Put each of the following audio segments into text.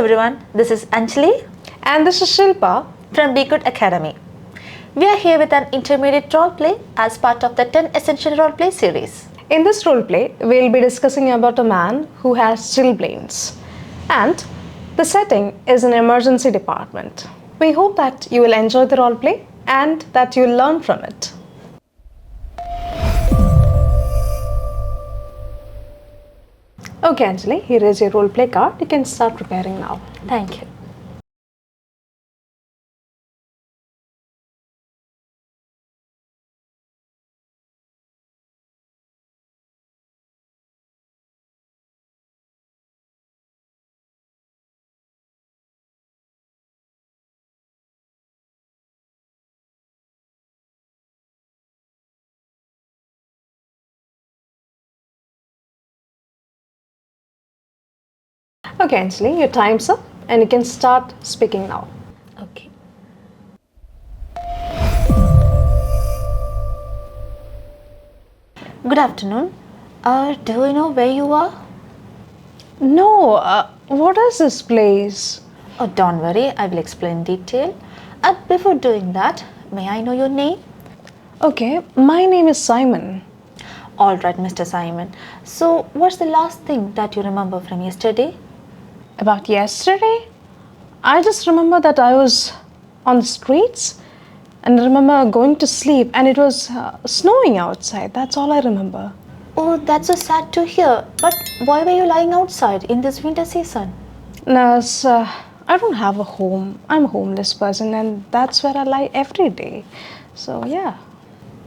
everyone, this is Anjali and this is Shilpa from B-GHUD Academy. We are here with an intermediate role play as part of the 10 Essential Role Play series. In this role play, we'll be discussing about a man who has chilblains, and the setting is an emergency department. We hope that you will enjoy the role play and that you'll learn from it. Okay, Anjali, here is your role play card. You can start preparing now. Thank you. Okay, Anjali, your time's up and you can start speaking now. Okay. Good afternoon. Do you know where you are? No, what is this place? Oh, don't worry, I will explain in detail. Before doing that, may I know your name? Okay, my name is Simon. All right, Mr. Simon. So, what's the last thing that you remember from yesterday? About yesterday? I just remember that I was on the streets and I remember going to sleep and it was snowing outside. That's all I remember. Oh, that's so sad to hear. But why were you lying outside in this winter season? Nurse, I don't have a home. I'm a homeless person and that's where I lie every day. So, yeah.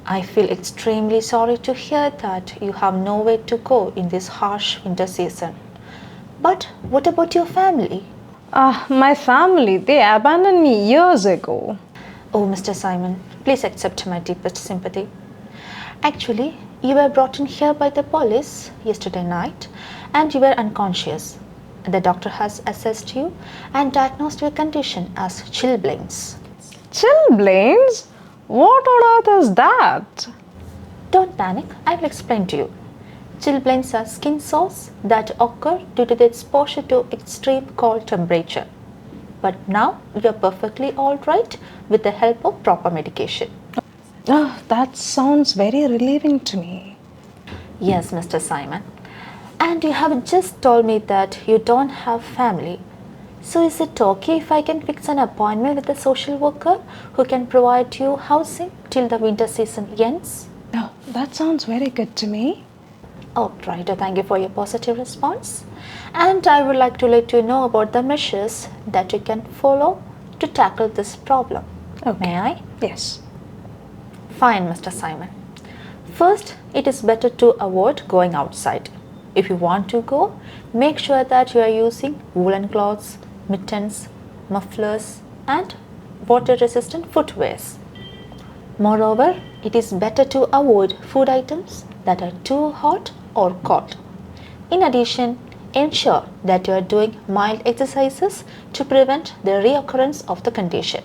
I feel extremely sorry to hear that you have nowhere to go in this harsh winter season. But what about your family? My family, they abandoned me years ago. Oh, Mr. Simon, please accept my deepest sympathy. Actually, you were brought in here by the police yesterday night and you were unconscious. The doctor has assessed you and diagnosed your condition as chilblains. Chilblains? What on earth is that? Don't panic, I will explain to you. Chilblains are skin sores that occur due to the exposure to extreme cold temperature. But now you are perfectly alright with the help of proper medication. Oh, that sounds very relieving to me. Yes, Mr. Simon. And you have just told me that you don't have family. So is it okay if I can fix an appointment with a social worker who can provide you housing till the winter season ends? Oh, that sounds very good to me. Oh, right. Thank you for your positive response. And I would like to let you know about the measures that you can follow to tackle this problem. Okay. May I? Yes. Fine, Mr. Simon. First, it is better to avoid going outside. If you want to go, make sure that you are using woolen cloths, mittens, mufflers, and water-resistant footwears. Moreover, it is better to avoid food items that are too hot or cold. In addition, ensure that you are doing mild exercises to prevent the reoccurrence of the condition.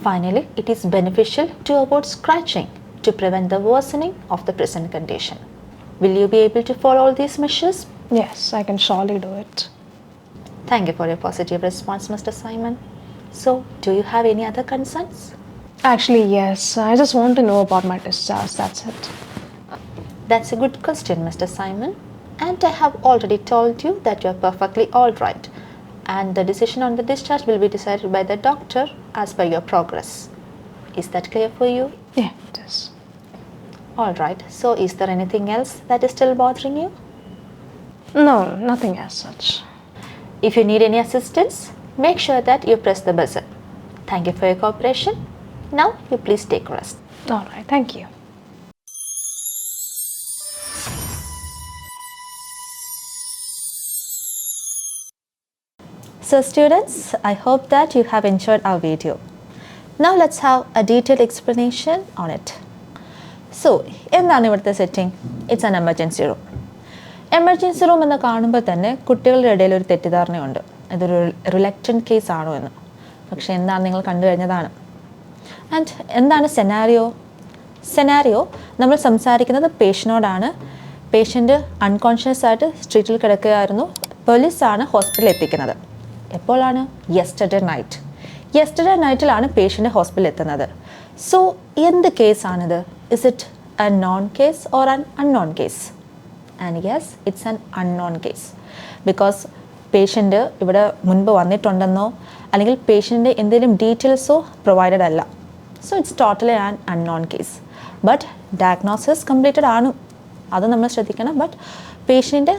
Finally, it is beneficial to avoid scratching to prevent the worsening of the present condition. Will you be able to follow all these measures? Yes, I can surely do it. Thank you for your positive response, Mr. Simon. So, do you have any other concerns? Actually, yes. I just want to know about my discharge. That's it. That's a good question, Mr. Simon. And I have already told you that you are perfectly alright. And the decision on the discharge will be decided by the doctor as per your progress. Is that clear for you? Yeah, it is. Alright. So, is there anything else that is still bothering you? No, nothing as such. If you need any assistance, make sure that you press the buzzer. Thank you for your cooperation. Now, you please take rest. All right, thank you. So students, I hope that you have enjoyed our video. Now let's have a detailed explanation on it. So, എന്താണ് ഇവിടുത്തെ setting? It's an emergency room. Emergency room എന്ന് കാണുമ്പോൾ തന്നെ കുട്ടികളുടെ ഇടയിൽ ഒരു തെറ്റിദ്ധാരണയുണ്ട്, ഇതൊരു reluctant case ആണോ എന്ന്. പക്ഷേ എന്താണ് നിങ്ങൾ കണ്ടു കഴിഞ്ഞതാണ്. ആൻഡ് എന്താണ് സെനാരിയോ നമ്മൾ സംസാരിക്കുന്നത് പേഷ്യനോടാണ്. പേഷ്യൻ്റ് അൺകോൺഷ്യസ് ആയിട്ട് സ്ട്രീറ്റിൽ കിടക്കുകയായിരുന്നു. പോലീസാണ് ഹോസ്പിറ്റലിൽ എത്തിക്കുന്നത്. എപ്പോഴാണ്? Yesterday night. യെസ്റ്റർഡേ നൈറ്റിലാണ് പേഷ്യൻ്റ് ഹോസ്പിറ്റലിൽ എത്തുന്നത്. സോ എന്ത് കേസാണിത്? Is it a known case or an unknown case? And yes, it's an unknown case. Because patient ഇവിടെ മുൻപ് വന്നിട്ടുണ്ടെന്നോ അല്ലെങ്കിൽ പേഷ്യൻ്റെ എന്തെങ്കിലും ഡീറ്റെയിൽസോ പ്രൊവൈഡഡ് അല്ല. So it's totally an unknown case. But diagnosis completed ആണ്, അത് നമ്മൾ ശ്രദ്ധിക്കണം. ബട്ട് പേഷ്യൻ്റെ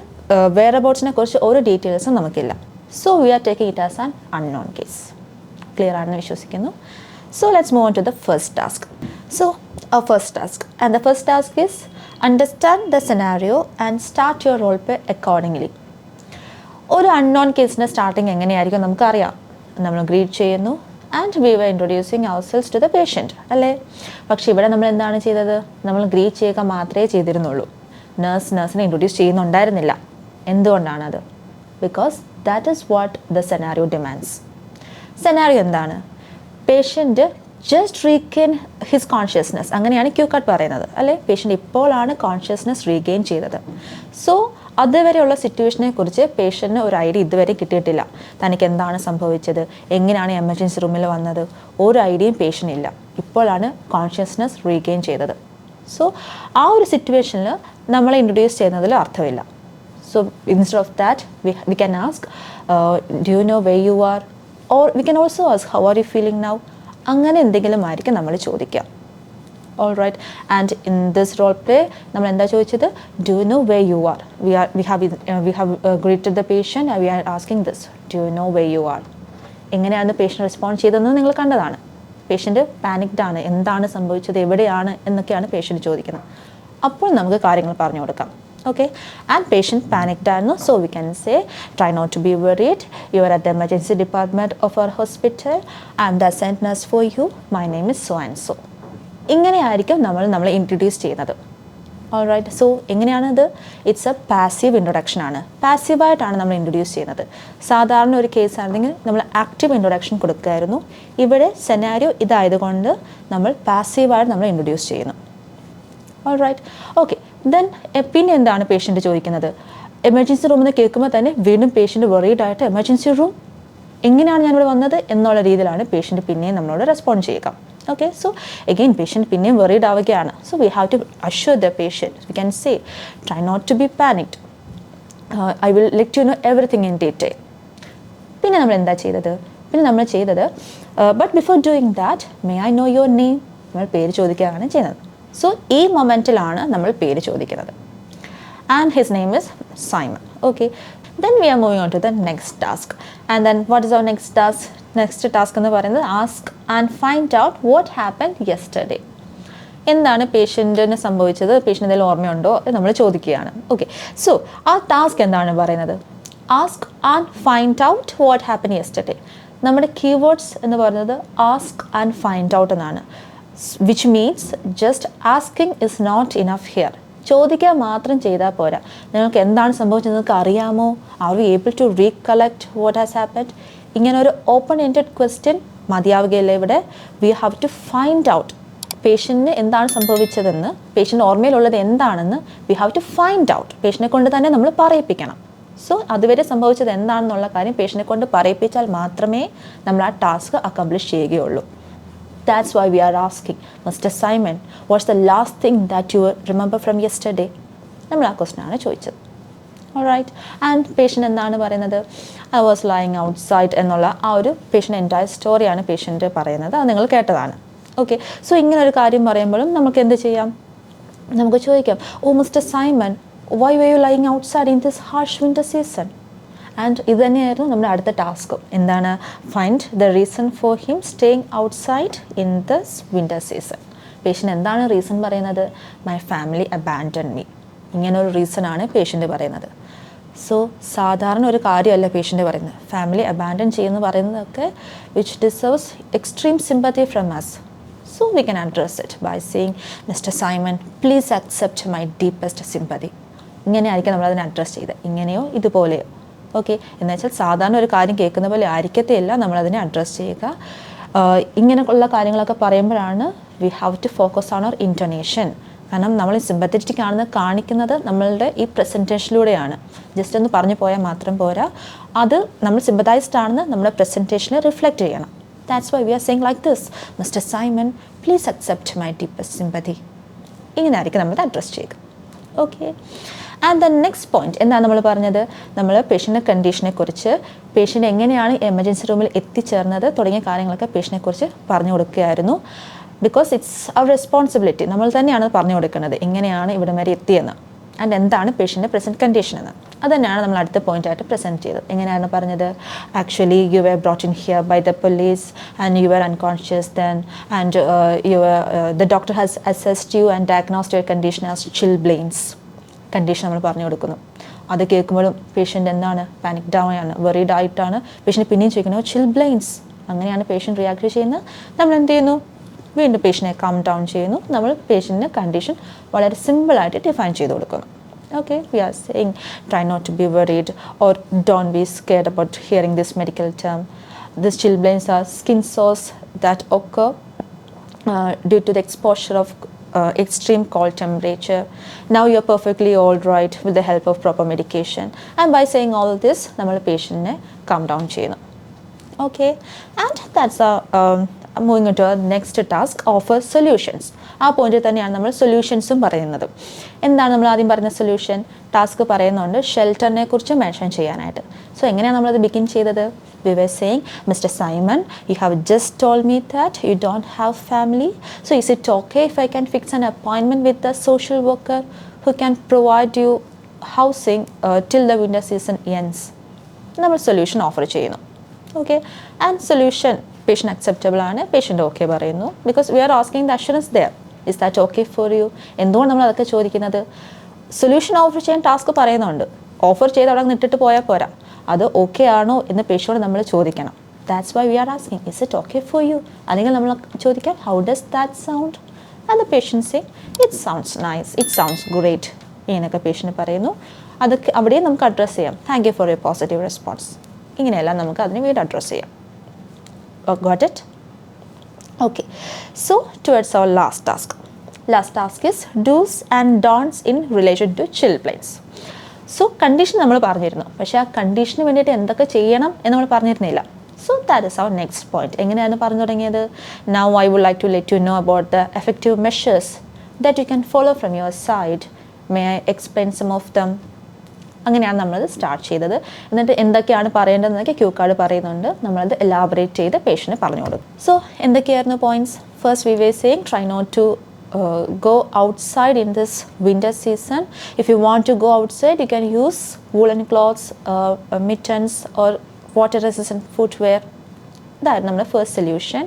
വെയർ അബൌട്ട്സിനെ കുറിച്ച് ഒരു ഡീറ്റെയിൽസും നമുക്കില്ല. So we are taking it as an unknown case. Clear ആണെന്ന് വിശ്വസിക്കുന്നു. So let's move on to the first task. So our first task, and the first task is understand the scenario and start your role play accordingly. ഒരു unknown കേസിൻ്റെ starting എങ്ങനെയായിരിക്കും നമുക്കറിയാം. നമ്മൾ greet ചെയ്യുന്നു and we were introducing ourselves to the patient, അല്ലേ? പക്ഷേ ഇവിടെ നമ്മൾ എന്താണ് ചെയ്തത്? നമ്മൾ ഗ്രീറ്റ് ചെയ്യുക മാത്രമേ ചെയ്തിരുന്നുള്ളൂ. നഴ്സിനെ ഇൻട്രൊഡ്യൂസ് ചെയ്യുന്നുണ്ടായിരുന്നില്ല. എന്തുകൊണ്ടാണത്? Because that is what the scenario demands. Scenario എന്താണ്? Patient just regain his consciousness, അങ്ങനെയാണ് KOCHI പറയുന്നത്, അല്ലേ? പേഷ്യൻ്റ് ഇപ്പോഴാണ് കോൺഷ്യസ്നെസ് റീഗെയിൻ ചെയ്തത്. സോ അതുവരെയുള്ള സിറ്റുവേഷനെ കുറിച്ച് പേഷ്യൻറ്റിന് ഒരു ഐഡിയ ഇതുവരെ കിട്ടിയിട്ടില്ല. തനിക്ക് എന്താണ് സംഭവിച്ചത്, എങ്ങനെയാണ് എമർജൻസി റൂമിൽ വന്നത്, ഒരു ഐഡിയയും പേഷ്യൻ്റ് ഇല്ല. ഇപ്പോഴാണ് കോൺഷ്യസ്നെസ് റീഗെയിൻ ചെയ്തത്. സോ ആ ഒരു സിറ്റുവേഷനിൽ നമ്മളെ ഇൻട്രൊഡ്യൂസ് ചെയ്യുന്നതിൽ അർത്ഥമില്ല. So instead of that we can ask do you know where you are, or we can also ask how are you feeling now. അങ്ങനെ എന്തെങ്കിലും ആയിരിക്കും നമ്മൾ ചോദിക്കുക. All right. And in this role play നമ്മൾ എന്താ ചോദിച്ചത്? Do you know where you are. We have greeted the patient and we are asking this, do you know where you are. എങ്ങനെയാണ് patient respond ചെയ്തതെന്ന് നിങ്ങൾ കണ്ടതാണ്. Patient panicked ആണ്, എന്താണ് സംഭവിച്ചത്, എവിടെയാണ് എന്നൊക്കെയാണ് പേഷ്യൻ്റ് ചോദിക്കുന്നത്. അപ്പോൾ നമുക്ക് കാര്യങ്ങൾ പറഞ്ഞു കൊടുക്കാം. Okay, and patient panicked ആയിരുന്നു. So we can say, try not to be worried. You are at the emergency department of our hospital. I am the assigned nurse for you. My name is so and so. ഇങ്ങനെയായിരിക്കും നമ്മളെ introduce ചെയ്യുന്നത്. All right. So എങ്ങനെയാണത്? It's a passive introduction ആണ്. പാസീവായിട്ടാണ് നമ്മൾ introduce ചെയ്യുന്നത്. സാധാരണ ഒരു കേസ് ആണെങ്കിൽ നമ്മൾ ആക്റ്റീവ് ഇൻട്രൊഡക്ഷൻ കൊടുക്കുമായിരുന്നു. ഇവിടെ സെനാരിയോ ഇതായതുകൊണ്ട് നമ്മൾ പാസീവായിട്ട് നമ്മൾ ഇൻട്രൊഡ്യൂസ് ചെയ്യുന്നു. All right. ഓക്കെ. ദെൻ പിന്നെ എന്താണ് പേഷ്യൻ്റ് ചോദിക്കുന്നത്? എമർജൻസി റൂമിൽ നിന്ന് കേൾക്കുമ്പോൾ തന്നെ വീണ്ടും പേഷ്യൻ്റ് വെറീഡ് ആയിട്ട് എമർജൻസി റൂം എങ്ങനെയാണ് ഞാനിവിടെ വന്നത് എന്നുള്ള രീതിയിലാണ് പേഷ്യൻ്റ് പിന്നെയും നമ്മളോട് റെസ്പോണ്ട് ചെയ്യുക. ഓക്കെ. സോ അഗെയിൻ പേഷ്യൻ്റ് പിന്നെയും വെറീഡ് ആവുകയാണ്. So we have to assure the patient. We can say, try not to be panicked. I will let you know everything in detail. പിന്നെ നമ്മൾ എന്താ ചെയ്തത്? But before doing that, may I know your name. നമ്മൾ പേര് ചോദിക്കുകയാണ് ചെയ്യുന്നത്. So ഈ മൊമെൻറ്റിലാണ് നമ്മൾ പേര് ചോദിക്കുന്നത്. And his name is Simon. Okay. Then we are moving on to the next task. And then what is our next task? Next task എന്ന് പറയുന്നത് ask and find out what happened yesterday. എന്താണ് പേഷ്യൻറ്റിന് സംഭവിച്ചത്, patient എന്തെങ്കിലും ഓർമ്മയുണ്ടോ എന്ന് നമ്മൾ ചോദിക്കുകയാണ്. ഓക്കെ. സോ ആ ടാസ്ക് എന്താണ് പറയുന്നത്? Ask and find out what happen yesterday. നമ്മുടെ കീവേഡ്സ് എന്ന് പറയുന്നത് ആസ്ക് ആൻഡ് ഫൈൻഡ് ഔട്ട് എന്നാണ്. which means just asking is not enough here. ചോദിക്കുക മാത്രം ചെയ്താൽ പോരാ. നിങ്ങൾക്ക് എന്താണ് സംഭവിച്ചത് നിങ്ങൾക്ക് അറിയാമോ? Are you able to recollect what has happened? ഇങ്ങനെ ഒരു ഓപ്പൺ എൻഡഡ് ക്വസ്റ്റ്യൻ മതിയാവുകയല്ലേ ഇവിടെ? We have to find out പേഷ്യൻറ്റിന് എന്താണ് സംഭവിച്ചതെന്ന്, പേഷ്യൻ്റ് ഓർമ്മയിലുള്ളത് എന്താണെന്ന് we have to find out. പേഷ്യനെ കൊണ്ട് തന്നെ നമ്മൾ പറയിപ്പിക്കണം. സോ അതുവരെ സംഭവിച്ചത് എന്താണെന്നുള്ള കാര്യം പേഷ്യനെ കൊണ്ട് പറയിപ്പിച്ചാൽ മാത്രമേ നമ്മൾ ആ ടാസ്ക് അക്കംപ്ലിഷ് ചെയ്യുകയുള്ളൂ. That's why we are asking, Mr. Simon, what's the last thing that you remember from yesterday? നമ്മൾ ആ ക്വസ്റ്റ്യൻ ആണ് ചോദിച്ചത്. ഓൾറൈറ്റ്. ആൻഡ് പേഷ്യൻ്റ് എന്താണ് പറയുന്നത്? ഐ വാസ് ലൈയിങ് ഔട്ട്സൈഡ് എന്നുള്ള ആ ഒരു പേഷ്യൻ്റ് എൻറ്റയർ സ്റ്റോറിയാണ് പേഷ്യൻ്റ് പറയുന്നത്. അത് നിങ്ങൾ കേട്ടതാണ്. ഓക്കെ. സോ ഇങ്ങനെ ഒരു കാര്യം പറയുമ്പോഴും നമുക്ക് എന്ത് ചെയ്യാം? നമുക്ക് ചോദിക്കാം, oh mister Simon, why were you lying outside in this harsh winter season? And ഇത് തന്നെയായിരുന്നു നമ്മുടെ അടുത്ത ടാസ്കും. എന്താണ്? Find the reason for him staying outside in this winter season. Patient എന്താണ് റീസൺ പറയുന്നത്? My family abandon me. ഇങ്ങനൊരു റീസണാണ് പേഷ്യൻ്റ് പറയുന്നത്. സോ സാധാരണ ഒരു കാര്യമല്ല പേഷ്യൻ്റ് പറയുന്നത്. ഫാമിലി അബാൻഡൺ ചെയ്യുമെന്ന് പറയുന്നതൊക്കെ which deserves extreme sympathy from us. So we can address it by saying, mister Simon, please accept my deepest sympathy. ഇങ്ങനെയായിരിക്കും നമ്മളതിനെ അഡ്രസ്സ് ചെയ്ത്, ഇങ്ങനെയോ ഇതുപോലെയോ. ഓക്കെ. എന്ന് വെച്ചാൽ സാധാരണ ഒരു കാര്യം കേൾക്കുന്ന പോലെ ആയിരിക്കത്തെയല്ല നമ്മളതിനെ അഡ്രസ്സ് ചെയ്യുക. ഇങ്ങനെയുള്ള കാര്യങ്ങളൊക്കെ പറയുമ്പോഴാണ് we have to focus on our intonation. കാരണം നമ്മൾ സിമ്പത്തറ്റിക് ആണെന്ന് കാണിക്കുന്നത് നമ്മളുടെ ഈ പ്രസൻറ്റേഷനിലൂടെയാണ്. ജസ്റ്റ് ഒന്ന് പറഞ്ഞു പോയാൽ മാത്രം പോരാ, അത് നമ്മൾ സിമ്പത്തൈസ്ഡ് ആണെന്ന് നമ്മുടെ പ്രസൻറ്റേഷനിൽ റിഫ്ലക്റ്റ് ചെയ്യണം. That's why we are saying like this, mister Simon please accept my deepest sympathy. ഇങ്ങനെയായിരിക്കും നമ്മൾ അഡ്രസ്സ് ചെയ്യുക. Okay. And the next point എന്താണ് നമ്മൾ പറഞ്ഞത്, നമ്മൾ പേഷ്യൻ്റെ കണ്ടീഷനെ കുറിച്ച്, പേഷ്യൻ്റ് എങ്ങനെയാണ് എമർജൻസി റൂമിൽ എത്തിച്ചേർന്നത് തുടങ്ങിയ കാര്യങ്ങളൊക്കെ പേഷ്യനെ കുറിച്ച് പറഞ്ഞു കൊടുക്കുകയായിരുന്നു. ബിക്കോസ് ഇറ്റ്സ് അവർ റെസ്പോൺസിബിലിറ്റി, നമ്മൾ തന്നെയാണ് പറഞ്ഞു കൊടുക്കുന്നത് എങ്ങനെയാണ് ഇവിടെ വരെ എത്തിയെന്ന് ആൻഡ് എന്താണ് പേഷ്യൻ്റെ പ്രസൻറ്റ് കണ്ടീഷൻ എന്ന്. അത് തന്നെയാണ് നമ്മൾ അടുത്ത പോയിൻ്റായിട്ട് പ്രസൻറ്റ് ചെയ്തത്. എങ്ങനെയാണ് പറഞ്ഞത്, actually you were brought in here by the police and you were unconscious then and the doctor has assessed you and diagnosed your condition as chilblains. Condition നമ്മൾ പറഞ്ഞു കൊടുക്കുന്നു. അത് കേൾക്കുമ്പോഴും പേഷ്യൻ്റ് എന്താണ്, പാനിക് ഡൗൺ ആണ്, വെറീഡ് ആയിട്ടാണ് patient പിന്നെയും ചോദിക്കുന്നത് ചിൽബ്ലെയിൻസ്. അങ്ങനെയാണ് പേഷ്യൻ്റ് റിയാക്ട് ചെയ്യുന്നത്. നമ്മൾ എന്ത് ചെയ്യുന്നു, വീണ്ടും പേഷ്യനെ കാം ഡൗൺ ചെയ്യുന്നു. നമ്മൾ പേഷ്യൻറ്റിന് കണ്ടീഷൻ വളരെ സിമ്പിളായിട്ട് ഡിഫൈൻ ചെയ്ത് കൊടുക്കുന്നു. Okay, we are saying try not to be worried or don't be scared about hearing this medical term. These chilblains are skin sores that occur due to the exposure of extreme cold temperature. Now you're perfectly all right with the help of proper medication. And by saying all this, നമ്മൾ പേഷ്യൻറ്റിനെ calm down ചെയ്യുന്നു. Okay, and that's moving to next task, offer solutions. ആ പോയിന്റിൽ തന്നെയാണ് നമ്മൾ സൊല്യൂഷൻസും പറയുന്നത്. എന്താണ് നമ്മൾ ആദ്യം പറയുന്ന സൊല്യൂഷൻ, ടാസ്ക് പറയുന്നുണ്ട് ഷെൽട്ടറിനെ കുറിച്ച് മെൻഷൻ ചെയ്യാനായിട്ട്. സോ എങ്ങനെയാണ് നമ്മളത് ബിഗിൻ ചെയ്തത്, we were saying mister Simon you have just told me that you don't have family, so is it okay if I can fix an appointment with the social worker who can provide you housing till the winter season ends. നമ്മൾ solution offer ചെയ്യുന്നു. Okay, and solution patient acceptable ആണ്, patient okay പറയുന്നു. Because we are asking the assurance there, is that okay for you. എന്തുകൊണ്ട് നമ്മൾ അതൊക്കെ ചോദിക്കുന്നത്, solution offer ചെയ്യാൻ task പറയുന്നുണ്ട്, ഓഫർ ചെയ്ത് അവിടെ നിട്ടിട്ട് പോയാൽ പോരാ, അത് ഓക്കെ ആണോ എന്ന് പേഷ്യനോട് നമ്മൾ ചോദിക്കണം. That's why we are asking is it okay for you. അല്ലെങ്കിൽ നമ്മൾ ചോദിക്കാം how does that sound, and the patient say it sounds nice, it sounds great. ഇങ്ങനെയൊക്കെ പേഷ്യൻ്റ് പറയുന്നു. അതൊക്കെ അവിടെയും നമുക്ക് അഡ്രസ്സ് ചെയ്യാം. Thank you for your positive response. ഇങ്ങനെയെല്ലാം നമുക്ക് അതിന് വേണ്ടി അഡ്രസ്സ് ചെയ്യാം. Got it? Okay, so towards our last task. Last task is do's and don'ts in relation to chilblains. So condition നമ്മൾ പറഞ്ഞിരുന്നു, പക്ഷേ ആ കണ്ടീഷന് വേണ്ടിയിട്ട് എന്തൊക്കെ ചെയ്യണം എന്ന് നമ്മൾ പറഞ്ഞിരുന്നില്ല. So that is our next point. എങ്ങനെയാണ് പറഞ്ഞു തുടങ്ങിയത്, now I would like to let you know about the effective measures that you can follow from your side. May I explain some of them? അങ്ങനെയാണ് നമ്മളത് start ചെയ്തത്. എന്നിട്ട് എന്തൊക്കെയാണ് പറയേണ്ടതെന്നൊക്കെ Q card പറയുന്നുണ്ട്. നമ്മളത് എലാബറേറ്റ് ചെയ്ത് പേഷ്യന് പറഞ്ഞു കൊടുക്കും. സോ എന്തൊക്കെയായിരുന്നു points, first we were saying try not to go outside in this winter season. If you want to go outside, you can use woolen cloths, mittens or water resistant footwear. ഇതായിരുന്നു നമ്മുടെ first solution.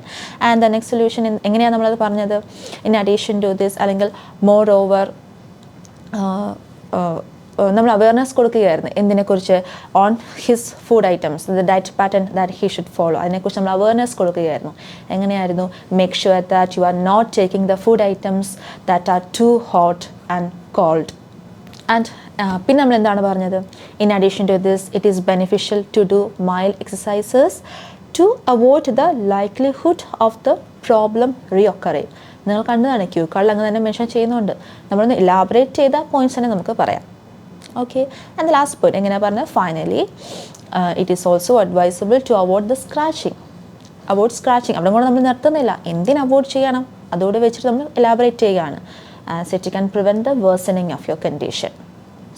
And the next solution എങ്ങനെയാണ് നമ്മളത് പറഞ്ഞത്, in addition to this അല്ലെങ്കിൽ moreover നമ്മൾ awareness കൊടുക്കുകയായിരുന്നു എന്തിനെക്കുറിച്ച്, on his food items, the diet pattern that he should follow. അതിനെക്കുറിച്ച് നമ്മൾ അവയർനെസ് കൊടുക്കുകയായിരുന്നു. എങ്ങനെയായിരുന്നു, make sure that you are not taking the food items that are too hot and cold. And പിന്നെ നമ്മൾ എന്താണ് പറഞ്ഞത്, in addition to this it is beneficial to do mild exercises to avoid the likelihood of the problem reoccurring. നിങ്ങൾ കണ്ടതാണ് Q കാർഡിൽ അങ്ങനെ തന്നെ mention ചെയ്യുന്നുണ്ട്. നമ്മളൊന്ന് ഇലാബറേറ്റ് ചെയ്ത പോയിന്റ്സ് തന്നെ നമുക്ക് പറയാം. Okay, and the last point എങ്ങനെയാണ് പറഞ്ഞത്, finally it is also advisable to avoid the scratching. avoid scratching അവിടെ കൂടെ നമ്മൾ നിർത്തുന്നില്ല, എന്തിന് അവോയ്ഡ് ചെയ്യണം അതോടെ വെച്ചിട്ട് നമ്മൾ എലാബറേറ്റ് ചെയ്യുകയാണ്. as it can prevent the worsening of your condition.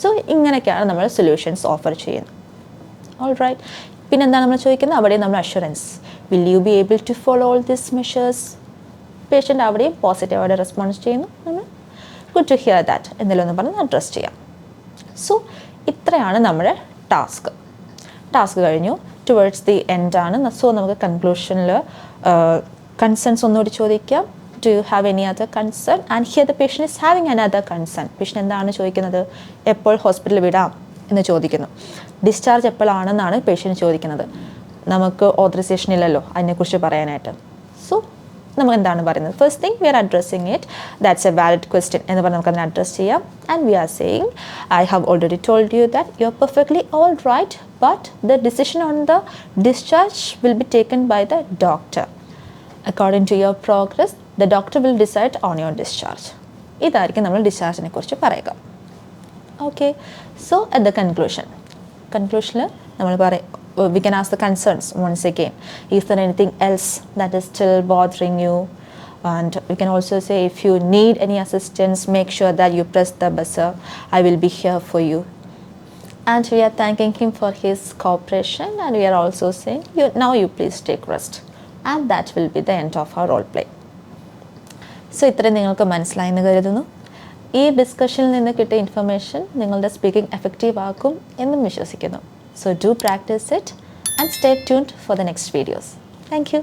So ഇങ്ങനെയൊക്കെയാണ് നമ്മൾ സൊല്യൂഷൻസ് ഓഫർ ചെയ്യുന്നത്. ഓൾ റൈറ്റ്, പിന്നെ എന്താണ് നമ്മൾ ചോദിക്കുന്നത്, അവിടെ നമ്മൾ assurance, will you be able to follow all these measures. Patient അവിടെയും പോസിറ്റീവായിട്ട് റെസ്പോൺസ് ചെയ്യുന്നു. നമ്മൾ ഗുഡ് ടു ഹിയർ ദാറ്റ് എന്തെങ്കിലും ഒന്ന് പറഞ്ഞ് അഡ്രസ് ചെയ്യാം. സോ ഇത്രയാണ് നമ്മുടെ ടാസ്ക് കഴിഞ്ഞു. ടുവേർഡ്സ് ദി എൻഡ് ആണ്. സോ നമുക്ക് കൺക്ലൂഷനിൽ കൺസേൺസ് ഒന്നുകൂടി ചോദിക്കാം. Do you have any other concern, and here the patient is having another concern. Patient എന്താണ് ചോദിക്കുന്നത്, എപ്പോൾ ഹോസ്പിറ്റലിൽ വിടാം എന്ന് ചോദിക്കുന്നു. ഡിസ്ചാർജ് എപ്പോഴാണെന്നാണ് പേഷ്യൻ്റ് ചോദിക്കുന്നത്. നമുക്ക് ഓതറൈസേഷൻ ഇല്ലല്ലോ അതിനെക്കുറിച്ച് പറയാനായിട്ട്. സോ നമുക്ക് എന്താണ് പറയുന്നത്, first thing we are addressing it, that's a valid question എന്ന് പറഞ്ഞ് നമുക്ക് അതിനെ അഡ്രസ്സ് ചെയ്യാം. And we are saying I have already told you that you are perfectly all right, but the decision on the discharge will be taken by the doctor. According to your progress the doctor will decide on your discharge. ഇതായിരിക്കും നമ്മൾ ഡിസ്ചാർജിനെ കുറിച്ച് പറയുക. Okay, so at the കൺക്ലൂഷനിൽ നമ്മൾ we can ask the concerns once again. Is there anything else that is still bothering you? And we can also say, if you need any assistance, make sure that you press the buzzer. I will be here for you. And we are thanking him for his cooperation, and we are also saying, now you please take rest. And that will be the end of our role play. So ഇത്രയും നിങ്ങൾക്ക് മനസ്സിലായെന്ന് കരുതുന്നു. ഈ ഡിസ്കഷനിൽ നിന്ന് കിട്ടിയ information നിങ്ങളുടെ speaking effective ആക്കും എന്നും വിശ്വസിക്കുന്നു. So do practice it and stay tuned for the next videos. Thank you.